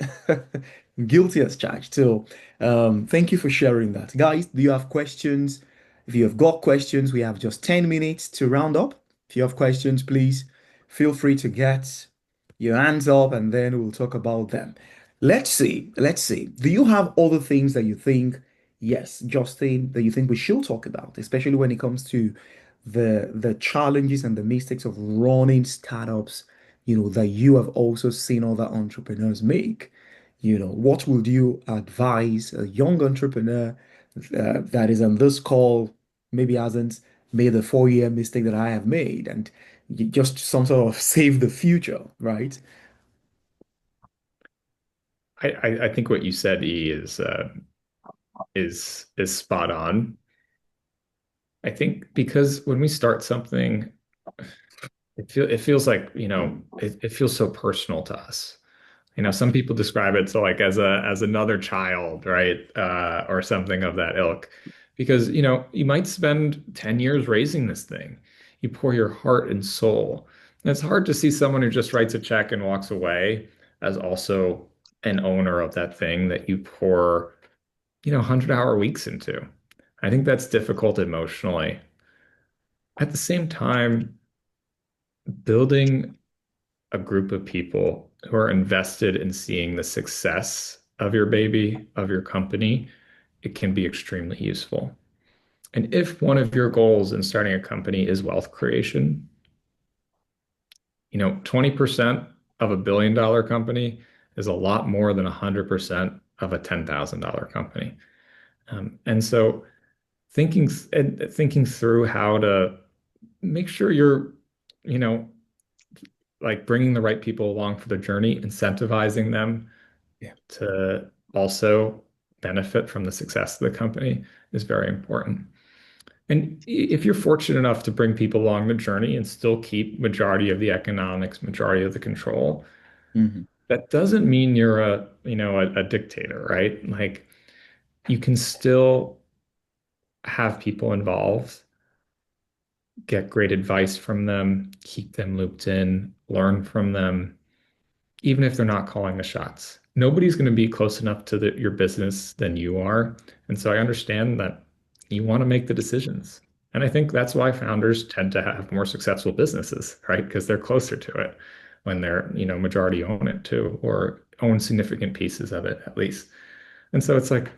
Guilty as charged. So thank you for sharing that. Guys, do you have questions? If you have got questions, we have just 10 minutes to round up. If you have questions, please feel free to get your hands up and then we'll talk about them. Let's see. Let's see. Do you have other things that you think, yes, Justin, that you think we should talk about, especially when it comes to the challenges and the mistakes of running startups, that you have also seen other entrepreneurs make? What would you advise a young entrepreneur that is on this call, maybe hasn't made the 4 year mistake that I have made, and just some sort of save the future, right? I think what you said, E, is spot on. I think because when we start something, it feels like, it feels so personal to us. Some people describe it so like as another child, right? Or something of that ilk. Because, you might spend 10 years raising this thing. You pour your heart and soul. And it's hard to see someone who just writes a check and walks away as also an owner of that thing that you pour, 100-hour weeks into. I think that's difficult emotionally. At the same time, building a group of people who are invested in seeing the success of your baby, of your company, it can be extremely useful. And if one of your goals in starting a company is wealth creation, 20% of $1 billion company is a lot more than 100% of a $10,000 company. And so thinking through how to make sure you're, you know, like bringing the right people along for the journey, incentivizing them Yeah. to also benefit from the success of the company is very important. And if you're fortunate enough to bring people along the journey and still keep majority of the economics, majority of the control, Mhm. that doesn't mean you're a dictator, right? Like you can still have people involved, get great advice from them, keep them looped in, learn from them, even if they're not calling the shots. Nobody's going to be close enough to your business than you are. And so I understand that you want to make the decisions. And I think that's why founders tend to have more successful businesses, right? Because they're closer to it when they're, majority own it too, or own significant pieces of it at least. And so it's like,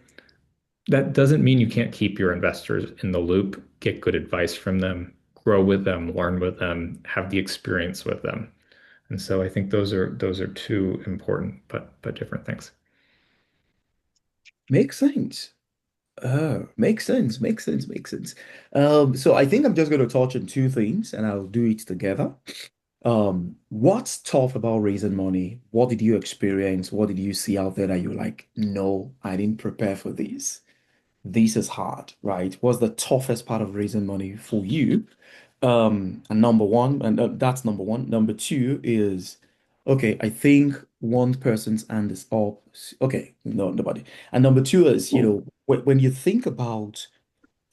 that doesn't mean you can't keep your investors in the loop, get good advice from them, grow with them, learn with them, have the experience with them. And so I think those are two important but different things. Makes sense. Makes sense, makes sense, makes sense. So I think I'm just going to touch on two things and I'll do it together. What's tough about raising money? What did you experience? What did you see out there that you're like, no, I didn't prepare for this. This is hard, right? What's the toughest part of raising money for you? And number one, and that's number one. Number two is, okay, I think one person's hand is up. Okay, no, nobody. And number two is, when you think about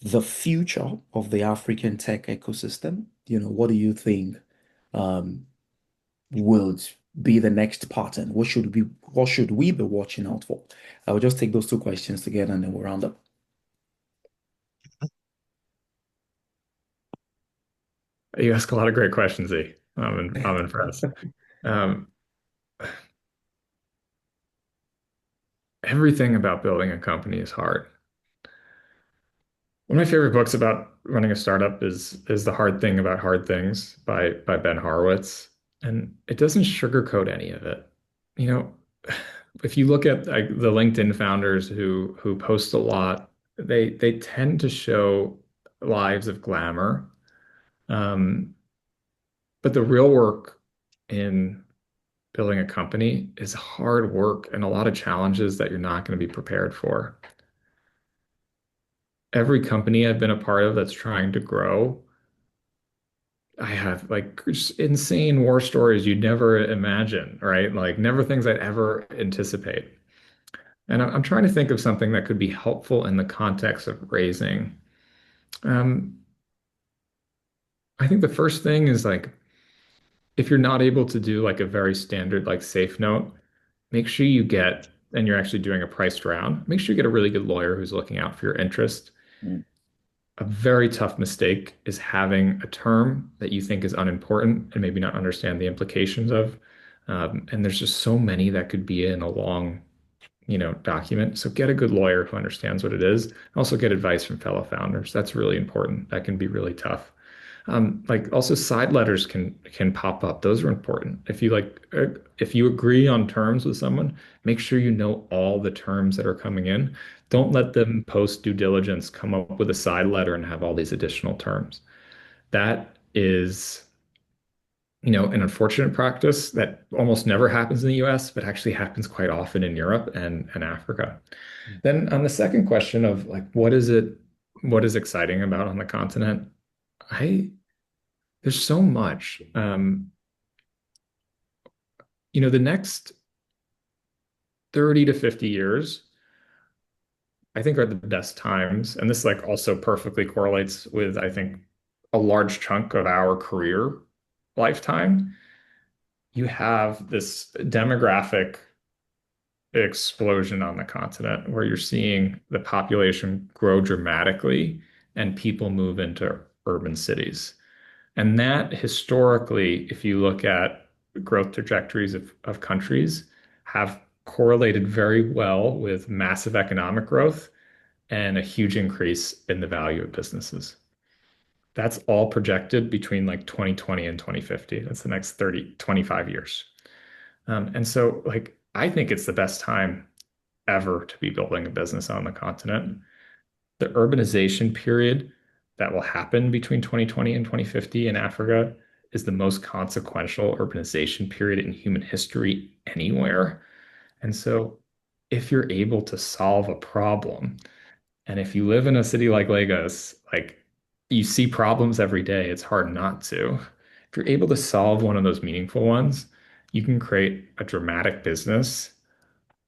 the future of the African tech ecosystem, what do you think um, would be the next pattern? What should we be watching out for? I will just take those two questions together and then we'll round up. You ask a lot of great questions, E. I'm impressed. Um, Everything about building a company is hard. One of my favorite books about running a startup is The Hard Thing About Hard Things by Ben Horowitz. And it doesn't sugarcoat any of it. You know, if you look at like the LinkedIn founders who post a lot, they tend to show lives of glamour. Um, but the real work in building a company is hard work and a lot of challenges that you're not going to be prepared for. Every company I've been a part of that's trying to grow, I have like just insane war stories you'd never imagine, right? Like never things I'd ever anticipate. And I'm trying to think of something that could be helpful in the context of raising. Um, I think the first thing is like if you're not able to do like a very standard like safe note, make sure you get, and you're actually doing a priced round, make sure you get a really good lawyer who's looking out for your interest. Mm, A very tough mistake is having a term that you think is unimportant and maybe not understand the implications of. And there's just so many that could be in a long, document. So get a good lawyer who understands what it is. Also get advice from fellow founders. That's really important. That can be really tough. Like also side letters can pop up. Those are important. If you agree on terms with someone, make sure you know all the terms that are coming in. Don't let them post due diligence, come up with a side letter and have all these additional terms. That is, an unfortunate practice that almost never happens in the US, but actually happens quite often in Europe and Africa. mm, Then on the second question of like what is exciting about on the continent? I There's so much. The next 30 to 50 years, I think are the best times. And this like also perfectly correlates with, I think, a large chunk of our career lifetime. You have this demographic explosion on the continent where you're seeing the population grow dramatically and people move into urban cities. And that historically, if you look at growth trajectories of countries, have correlated very well with massive economic growth and a huge increase in the value of businesses. That's all projected between like 2020 and 2050. That's the next 30, 25 years. And so, like, I think it's the best time ever to be building a business on the continent. The urbanization period that will happen between 2020 and 2050 in Africa is the most consequential urbanization period in human history anywhere. And so, if you're able to solve a problem, and if you live in a city like Lagos, like you see problems every day, it's hard not to. If you're able to solve one of those meaningful ones, you can create a dramatic business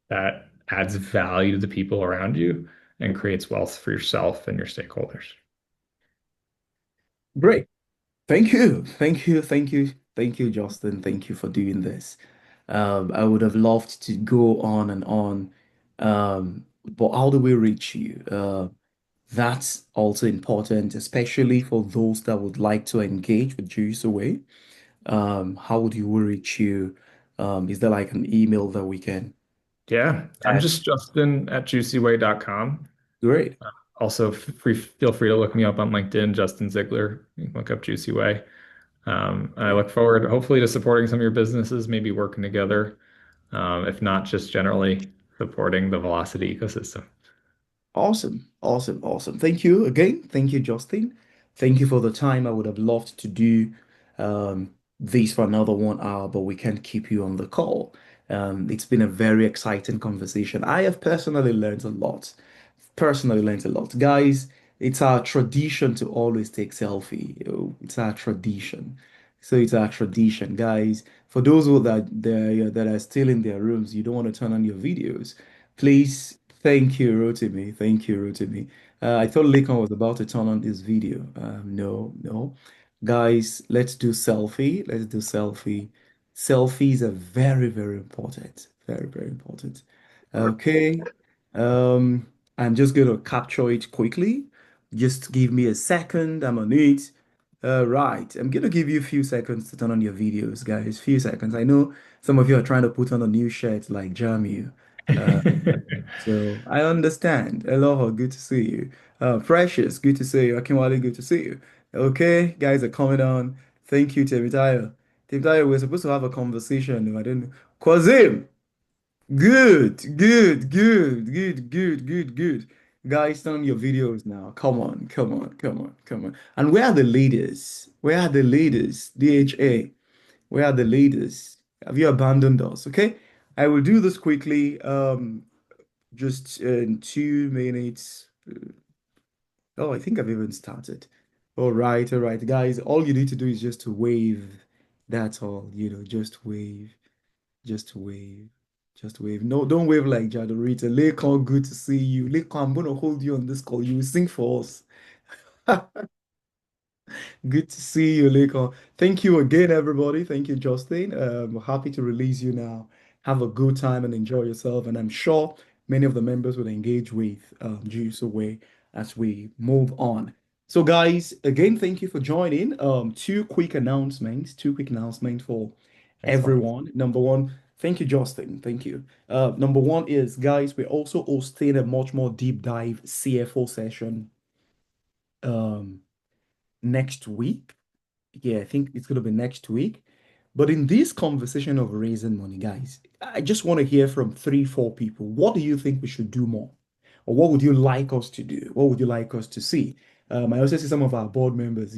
that adds value to the people around you. and creates wealth for yourself and your stakeholders. Great. Thank you. Thank you. Thank you. Thank you, Justin. Thank you for doing this. I would have loved to go on and on. But how do we reach you? That's also important, especially for those that would like to engage with JuicyWay. How would you reach you? Is there like an email that we can Yeah, I'm add? just Justin at juicyway.com. Great. Also, feel free to look me up on LinkedIn, Justin Ziegler. You can look up Juicy Way. I look forward, hopefully, to supporting some of your businesses, maybe working together. If not, just generally supporting the Velocity ecosystem. Awesome, awesome, awesome. Thank you again. Thank you, Justin. Thank you for the time. I would have loved to do this for another 1 hour, but we can't keep you on the call. It's been a very exciting conversation. I have personally learned a lot. Personally learned a lot. Guys, it's our tradition to always take selfie. It's our tradition. So it's our tradition, guys. For those that are still in their rooms, you don't want to turn on your videos. Please, thank you, Rotimi. Thank you, Rotimi. I thought Lekon was about to turn on this video. No, no. Guys, let's do selfie. Let's do selfie. Selfies are very, very important. Very, very important. Okay. Um, I'm just going to capture it quickly. Just give me a second. I'm on it. Right. I'm going to give you a few seconds to turn on your videos, guys. Few seconds. I know some of you are trying to put on a new shirt like Jamu. Uh, so I understand. Aloha, good to see you. Precious, good to see you. Akinwale, good to see you. Okay, guys are coming on. Thank you, Temitayo. Temitayo, we're supposed to have a conversation. I don't know. Kwazim! Good. Guys, turn on your videos now. Come on, come on, come on, come on. And where are the leaders? Where are the leaders? DHA, where are the leaders? Have you abandoned us? Okay, I will do this quickly. Just in 2 minutes. Oh, I think I've even started. All right, guys. All you need to do is just to wave. That's all, just wave. Just wave. Just wave. No, don't wave like Jadorita. Lekon, good to see you. Lekon, I'm gonna hold you on this call. You will sing for us. Good to see you, Lekon. Thank you again, everybody. Thank you, Justin. Happy to release you now. Have a good time and enjoy yourself. And I'm sure many of the members will engage with Juice Away as we move on. So, guys, again, thank you for joining. Two quick announcements. Two quick announcements for Excellent. everyone. Number one, thank you, Justin. Thank you. Number one is, guys, we're also hosting a much more deep dive CFO session um, next week. Yeah, I think it's going to be next week. But in this conversation of raising money, guys, I just want to hear from three, four people. What do you think we should do more? Or what would you like us to do? What would you like us to see? I also see some of our board members,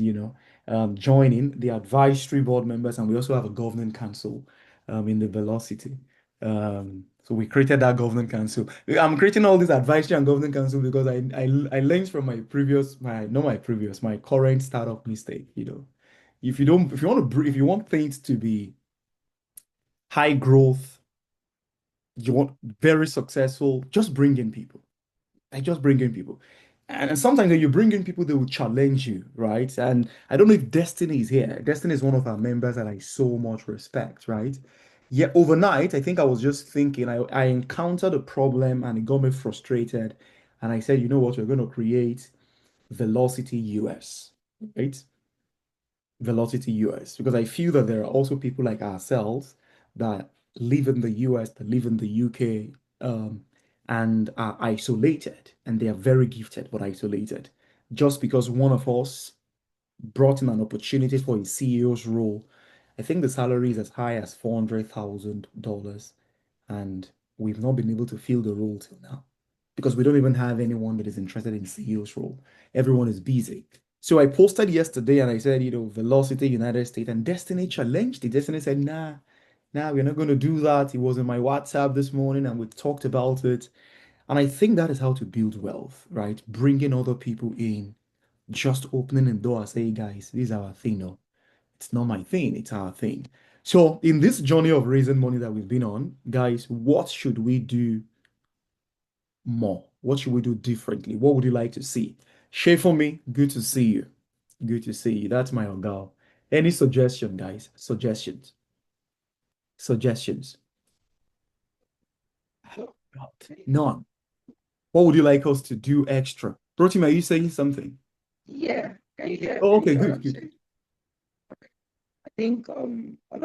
joining the advisory board members, and we also have a governing council in the Velocity. So we created that governing council. I'm creating all this advisory and governing council because I learned from my current startup mistake, if you want if you want things to be high growth, you want very successful, just bring in people. Like just bring in people. And sometimes when you bring in people, they will challenge you, right? And I don't know if Destiny is here. Destiny is one of our members that I so much respect, right? Yeah, overnight, I think I was just thinking, I encountered a problem and it got me frustrated. And I said, you know what, we're going to create Velocity US, right? Velocity US because I feel that there are also people like ourselves that live in the US, that live in the UK, and are isolated, and they are very gifted but isolated. Just because one of us brought in an opportunity for a CEO's role, I think the salary is as high as $400,000, and we've not been able to fill the role till now because we don't even have anyone that is interested in CEO's role. Everyone is busy. So I posted yesterday and I said, Velocity United States and Destiny challenged it. Destiny said, nah, we're not going to do that. It was in my WhatsApp this morning and we talked about it. And I think that is how to build wealth, right? Bringing other people in, just opening the door and say, "Hey, guys, this is our thing. No, it's not my thing, it's our thing." So in this journey of raising money that we've been on, guys, what should we do more? What should we do differently? What would you like to see? Share for me. Good to see you. Good to see you. That's my gal. Any suggestion, guys? Suggestions. Suggestions. None. What would you like us to do extra? Rotim, are you saying something? Yeah, can you Oh, okay, hear what good, I'm good. saying? I think